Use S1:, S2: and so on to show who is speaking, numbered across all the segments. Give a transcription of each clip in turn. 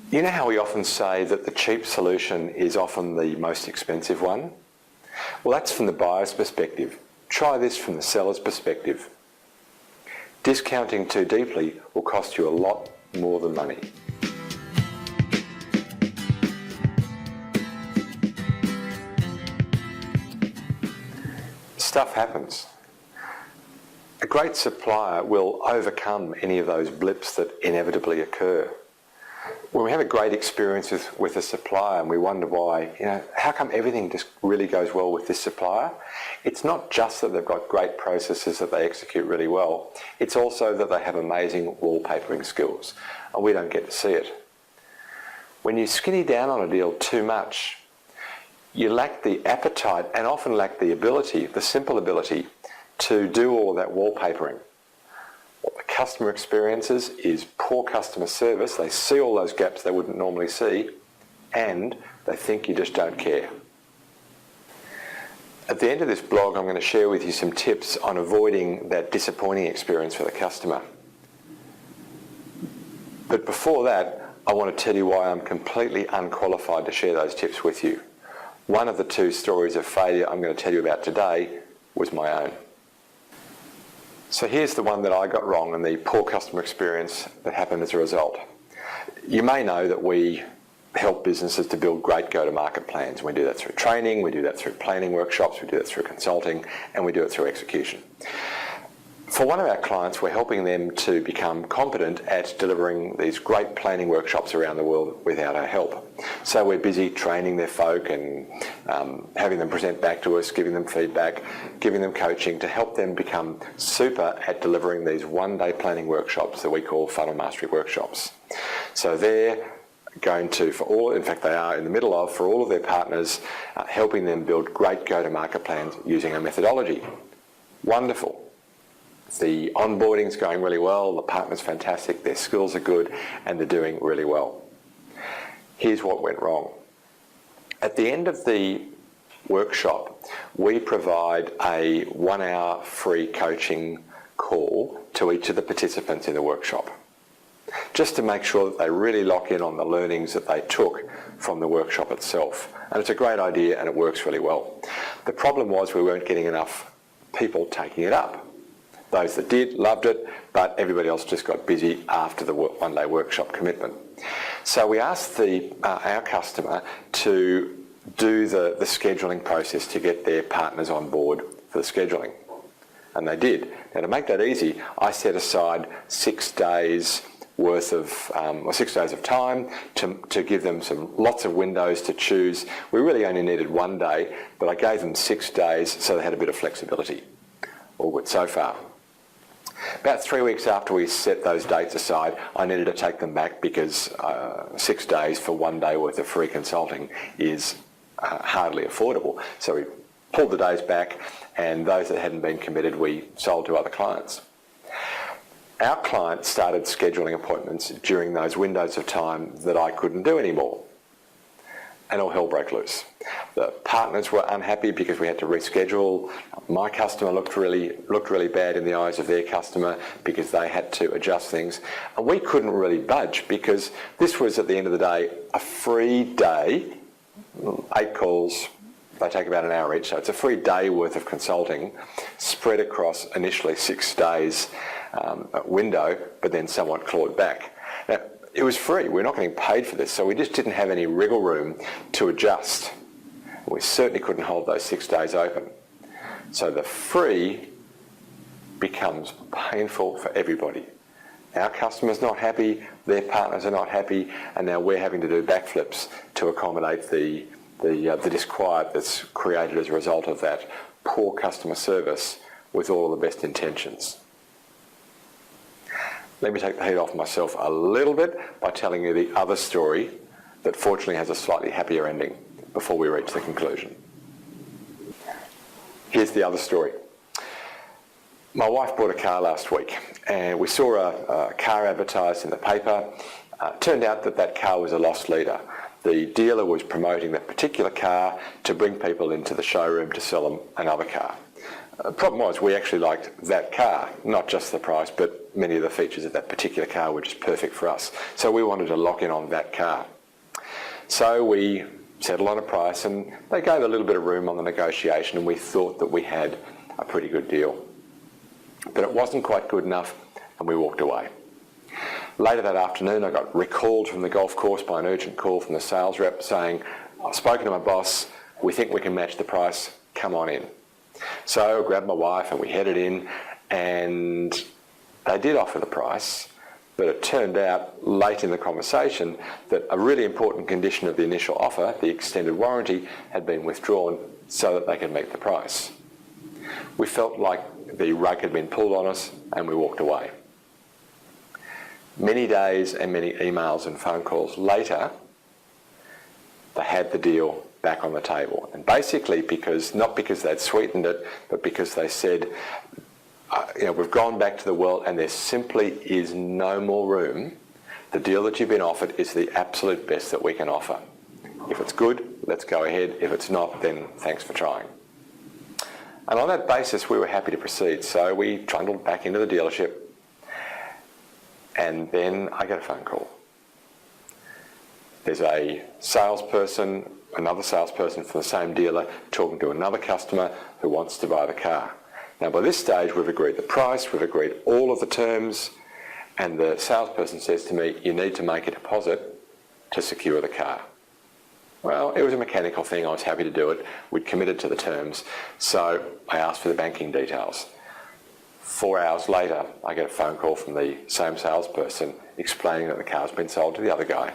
S1: You know how we often say that the cheap solution is often the most expensive one? Well, that's from the buyer's perspective. Try this from the seller's perspective. Discounting too deeply will cost you a lot more than money. Stuff happens. A great supplier will overcome any of those blips that inevitably occur. When we have a great experience with a supplier and we wonder why, how come everything just really goes well with this supplier? It's not just that they've got great processes that they execute really well, it's also that they have amazing wallpapering skills, and we don't get to see it. When you skinny down on a deal too much, you lack the appetite and often lack the ability, the simple ability, to do all of that wallpapering. What the customer experiences is poor customer service. They see all those gaps they wouldn't normally see, and they think you just don't care. At the end of this blog, I'm going to share with you some tips on avoiding that disappointing experience for the customer. But before that, I want to tell you why I'm completely unqualified to share those tips with you. One of the two stories of failure I'm going to tell you about today was my own. So here's the one that I got wrong and the poor customer experience that happened as a result. You may know that we help businesses to build great go-to-market plans. We do that through training, we do that through planning workshops, we do that through consulting, and we do it through execution. For one of our clients, we're helping them to become competent at delivering these great planning workshops around the world without our help. So we're busy training their folk and having them present back to us, giving them feedback, giving them coaching to help them become super at delivering these one-day planning workshops that we call funnel mastery workshops. So they're going to, in fact they are in the middle of, for all of their partners, helping them build great go-to-market plans using a methodology. Wonderful. The onboarding's going really well, the partner's fantastic, their skills are good, and they're doing really well. Here's what went wrong. At the end of the workshop, we provide a 1-hour free coaching call to each of the participants in the workshop, just to make sure that they really lock in on the learnings that they took from the workshop itself. And it's a great idea and it works really well. The problem was we weren't getting enough people taking it up. Those that did loved it, but everybody else just got busy after the one-day workshop commitment. So we asked our customer to do the scheduling process to get their partners on board for the scheduling. And they did. Now to make that easy, I set aside 6 days worth of, 6 days of time to give them lots of windows to choose. We really only needed 1 day, but I gave them 6 days so they had a bit of flexibility. All good so far. About 3 weeks after we set those dates aside, I needed to take them back because 6 days for 1 day worth of free consulting is hardly affordable. So we pulled the days back, and those that hadn't been committed we sold to other clients. Our client started scheduling appointments during those windows of time that I couldn't do anymore, and all hell broke loose. The partners were unhappy because we had to reschedule. My customer looked really bad in the eyes of their customer because they had to adjust things. And we couldn't really budge because this was, at the end of the day, a free day, 8 calls, they take about an hour each, so it's a free day worth of consulting spread across initially 6 days window, but then somewhat clawed back. Now, it was free, we're not getting paid for this, so we just didn't have any wriggle room to adjust. We certainly couldn't hold those 6 days open. So the free becomes painful for everybody. Our customer's not happy, their partners are not happy, and now we're having to do backflips to accommodate the disquiet that's created as a result of that poor customer service with all of the best intentions. Let me take the heat off myself a little bit by telling you the other story that fortunately has a slightly happier ending before we reach the conclusion. Here's the other story. My wife bought a car last week and we saw a car advertised in the paper. Turned out that car was a lost leader. The dealer was promoting that particular car to bring people into the showroom to sell them another car. The problem was we actually liked that car, not just the price, but many of the features of that particular car were just perfect for us. So we wanted to lock in on that car. So we settled on a price, and they gave a little bit of room on the negotiation, and we thought that we had a pretty good deal. But it wasn't quite good enough, and we walked away. Later that afternoon, I got recalled from the golf course by an urgent call from the sales rep saying, "I've spoken to my boss, we think we can match the price, come on in." So I grabbed my wife and we headed in, and they did offer the price, but it turned out late in the conversation that a really important condition of the initial offer, the extended warranty, had been withdrawn so that they could meet the price. We felt like the rug had been pulled on us, and we walked away. Many days and many emails and phone calls later, they had the deal back on the table. And basically not because they'd sweetened it, but because they said, we've gone back to the well and there simply is no more room. The deal that you've been offered is the absolute best that we can offer. If it's good, let's go ahead. If it's not, then thanks for trying. And on that basis, we were happy to proceed. So we trundled back into the dealership, and then I get a phone call. There's a salesperson, another salesperson from the same dealer, talking to another customer who wants to buy the car. Now, by this stage, we've agreed the price, we've agreed all of the terms, and the salesperson says to me, "You need to make a deposit to secure the car." Well, it was a mechanical thing. I was happy to do it. We'd committed to the terms, so I asked for the banking details. 4 hours later, I get a phone call from the same salesperson explaining that the car's been sold to the other guy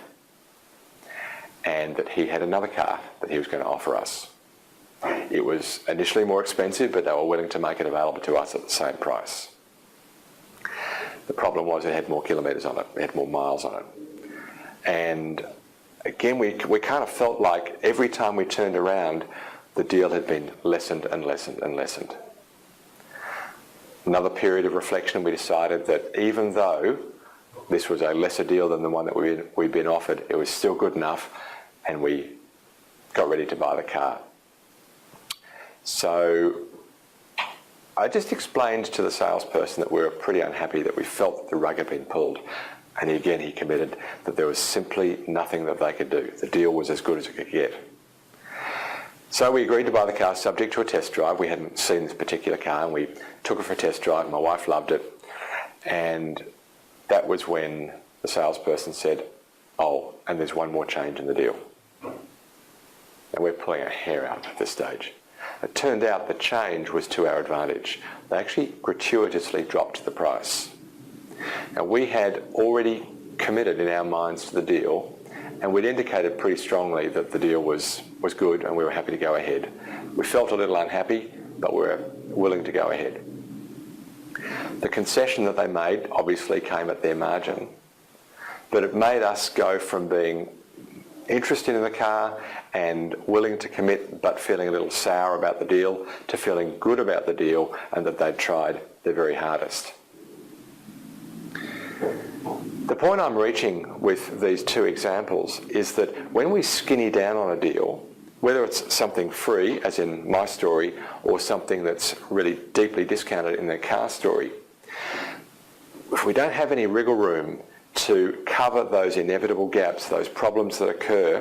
S1: and that he had another car that he was going to offer us. It was initially more expensive, but they were willing to make it available to us at the same price. The problem was it had more kilometres on it, it had more miles on it. And again, we kind of felt like every time we turned around, the deal had been lessened and lessened and lessened. Another period of reflection, we decided that even though this was a lesser deal than the one that we'd been offered, it was still good enough, and we got ready to buy the car. So I just explained to the salesperson that we were pretty unhappy, that we felt that the rug had been pulled. And again, he committed that there was simply nothing that they could do. The deal was as good as it could get. So we agreed to buy the car subject to a test drive. We hadn't seen this particular car, and we took it for a test drive. My wife loved it. And that was when the salesperson said, "Oh, and there's one more change in the deal." And we're pulling our hair out at this stage. It turned out the change was to our advantage. They actually gratuitously dropped the price. Now, we had already committed in our minds to the deal, and we'd indicated pretty strongly that the deal was good and we were happy to go ahead. We felt a little unhappy, but we were willing to go ahead. The concession that they made obviously came at their margin, but it made us go from being interested in the car and willing to commit but feeling a little sour about the deal to feeling good about the deal and that they'd tried their very hardest. The point I'm reaching with these two examples is that when we skinny down on a deal, whether it's something free, as in my story, or something that's really deeply discounted in the car story, if we don't have any wriggle room to cover those inevitable gaps, those problems that occur,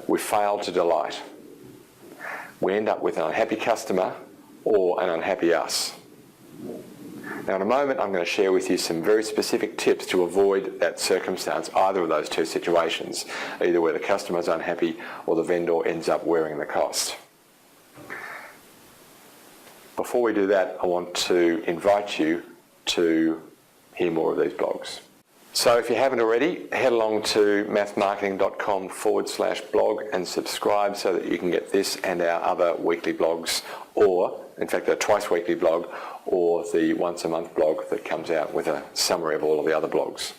S1: we fail to delight. We end up with an unhappy customer or an unhappy us. Now, in a moment, I'm going to share with you some very specific tips to avoid that circumstance, either of those two situations, either where the customer's unhappy or the vendor ends up wearing the cost. Before we do that, I want to invite you to hear more of these blogs. So if you haven't already, head along to mathmarketing.com/blog and subscribe so that you can get this and our other weekly blogs, or in fact a twice weekly blog, or the once a month blog that comes out with a summary of all of the other blogs.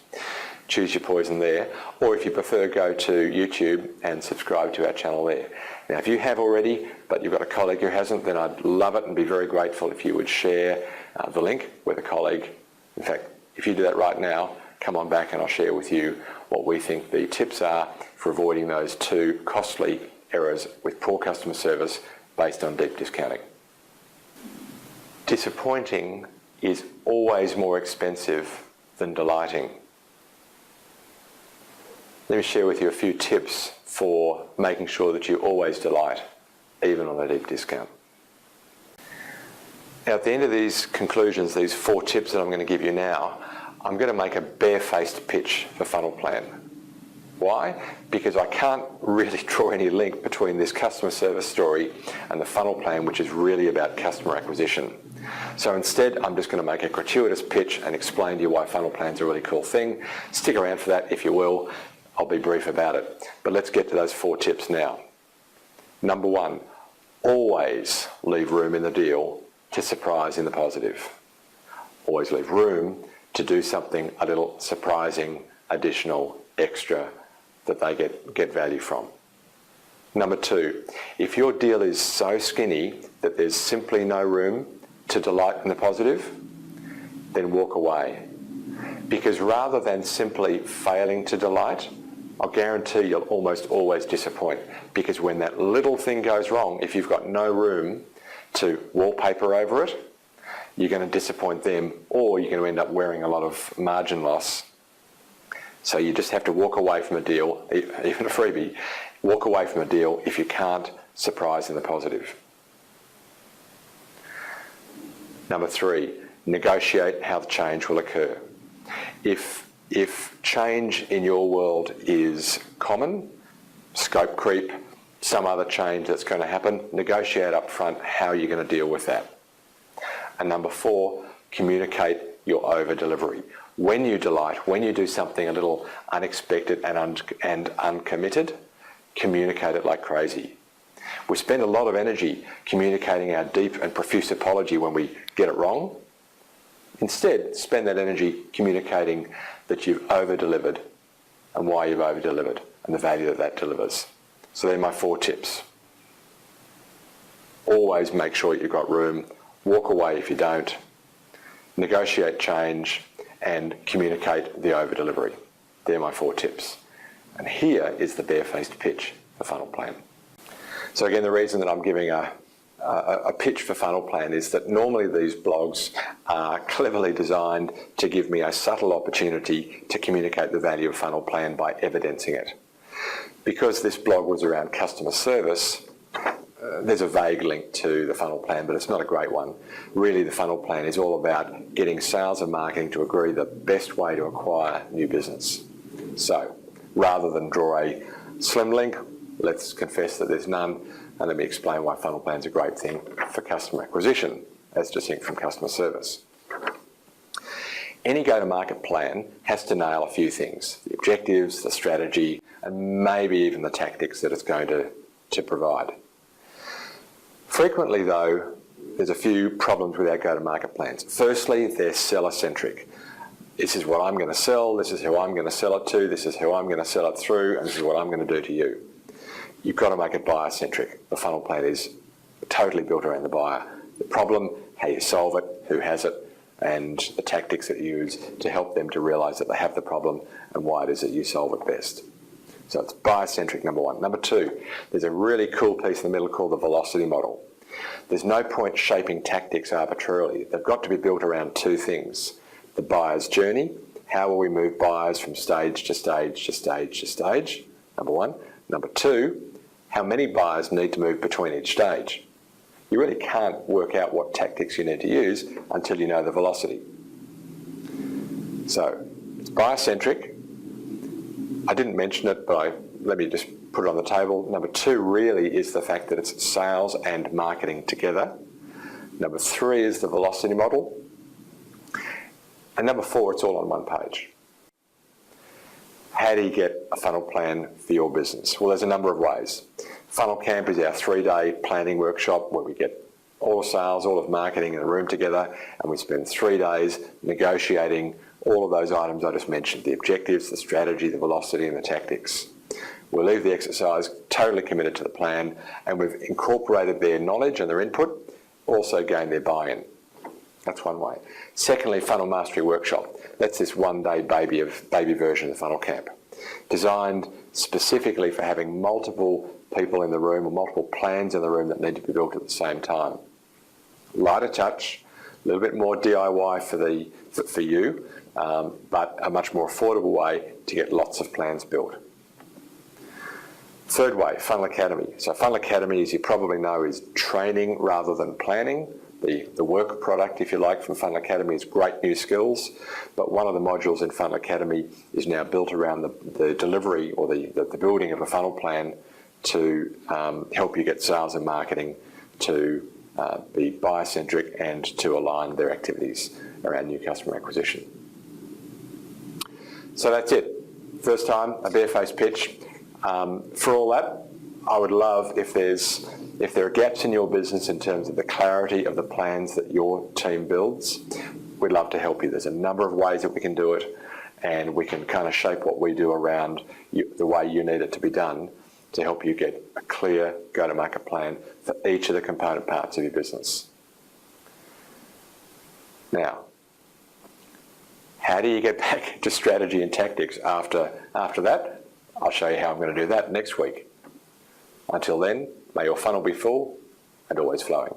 S1: Choose your poison there, or if you prefer, go to YouTube and subscribe to our channel there. Now, if you have already, but you've got a colleague who hasn't, then I'd love it and be very grateful if you would share the link with a colleague. In fact, if you do that right now, come on back and I'll share with you what we think the tips are for avoiding those two costly errors with poor customer service based on deep discounting. Disappointing is always more expensive than delighting. Let me share with you a few tips for making sure that you always delight, even on a deep discount. Now, at the end of these conclusions, these 4 tips that I'm going to give you now, I'm going to make a barefaced pitch for Funnel Plan. Why? Because I can't really draw any link between this customer service story and the Funnel Plan, which is really about customer acquisition. So instead, I'm just going to make a gratuitous pitch and explain to you why Funnel Plan's a really cool thing. Stick around for that if you will. I'll be brief about it. But let's get to those 4 tips now. Number 1, always leave room in the deal to surprise in the positive. Always leave room to do something a little surprising, additional, extra that they get value from. Number 2, if your deal is so skinny that there's simply no room to delight in the positive, then walk away. Because rather than simply failing to delight, I'll guarantee you'll almost always disappoint. Because when that little thing goes wrong, if you've got no room to wallpaper over it, you're going to disappoint them, or you're going to end up wearing a lot of margin loss. So you just have to walk away from a deal, even a freebie, walk away from a deal if you can't surprise in the positive. Number 3, negotiate how the change will occur. If change in your world is common, scope creep, some other change that's going to happen, negotiate up front how you're going to deal with that. And number 4, communicate your over-delivery. When you delight, when you do something a little unexpected and uncommitted, communicate it like crazy. We spend a lot of energy communicating our deep and profuse apology when we get it wrong. Instead, spend that energy communicating that you've over-delivered and why you've over-delivered and the value that that delivers. So they're my 4 tips. Always make sure you've got room. Walk away if you don't. Negotiate change and communicate the over-delivery. They're my 4 tips. And here is the barefaced pitch for Funnel Plan. So again, the reason that I'm giving a pitch for Funnel Plan is that normally these blogs are cleverly designed to give me a subtle opportunity to communicate the value of Funnel Plan by evidencing it. Because this blog was around customer service, there's a vague link to the Funnel Plan, but it's not a great one. Really, the Funnel Plan is all about getting sales and marketing to agree the best way to acquire new business. So, rather than draw a slim link, let's confess that there's none, and let me explain why Funnel Plan's a great thing for customer acquisition, as distinct from customer service. Any go-to-market plan has to nail a few things: the objectives, the strategy, and maybe even the tactics that it's going to provide. Frequently, though, there's a few problems with our go-to-market plans. Firstly, they're seller-centric. This is what I'm going to sell, this is who I'm going to sell it to, this is who I'm going to sell it through, and this is what I'm going to do to you. You've got to make it buyer-centric. The Funnel Plan is totally built around the buyer. The problem, how you solve it, who has it, and the tactics that you use to help them to realise that they have the problem and why it is that you solve it best. So it's buyer-centric, number 1. Number 2, there's a really cool piece in the middle called the velocity model. There's no point shaping tactics arbitrarily. They've got to be built around 2 things: the buyer's journey. How will we move buyers from stage to stage to stage to stage? Number 1. Number 2, how many buyers need to move between each stage? You really can't work out what tactics you need to use until you know the velocity. So it's buyer-centric. I didn't mention it, but let me just put it on the table. Number 2 really is the fact that it's sales and marketing together. Number 3 is the velocity model. And number 4, it's all on one page. How do you get a funnel plan for your business? Well, there's a number of ways. Funnel Camp is our 3-day planning workshop where we get all of sales, all of marketing in a room together, and we spend 3 days negotiating all of those items I just mentioned: the objectives, the strategy, the velocity, and the tactics. We'll leave the exercise totally committed to the plan, and we've incorporated their knowledge and their input, also gained their buy-in. That's one way. Secondly, Funnel Mastery Workshop. That's this 1-day baby version of the Funnel Camp, designed specifically for having multiple people in the room or multiple plans in the room that need to be built at the same time. Lighter touch, A little bit more DIY for you, but a much more affordable way to get lots of plans built. Third way, Funnel Academy. So Funnel Academy, as you probably know, is training rather than planning. The work product, if you like, from Funnel Academy is great new skills, but one of the modules in Funnel Academy is now built around the delivery or the building of a funnel plan to help you get sales and marketing to be buyer-centric and to align their activities around new customer acquisition. So that's it. First time, a barefaced pitch. For all that, I would love if there are gaps in your business in terms of the clarity of the plans that your team builds, we'd love to help you. There's a number of ways that we can do it, and we can kind of shape what we do around the way you need it to be done to help you get a clear go-to-market plan for each of the component parts of your business. Now, how do you get back to strategy and tactics after that? I'll show you how I'm going to do that next week. Until then, may your funnel be full and always flowing.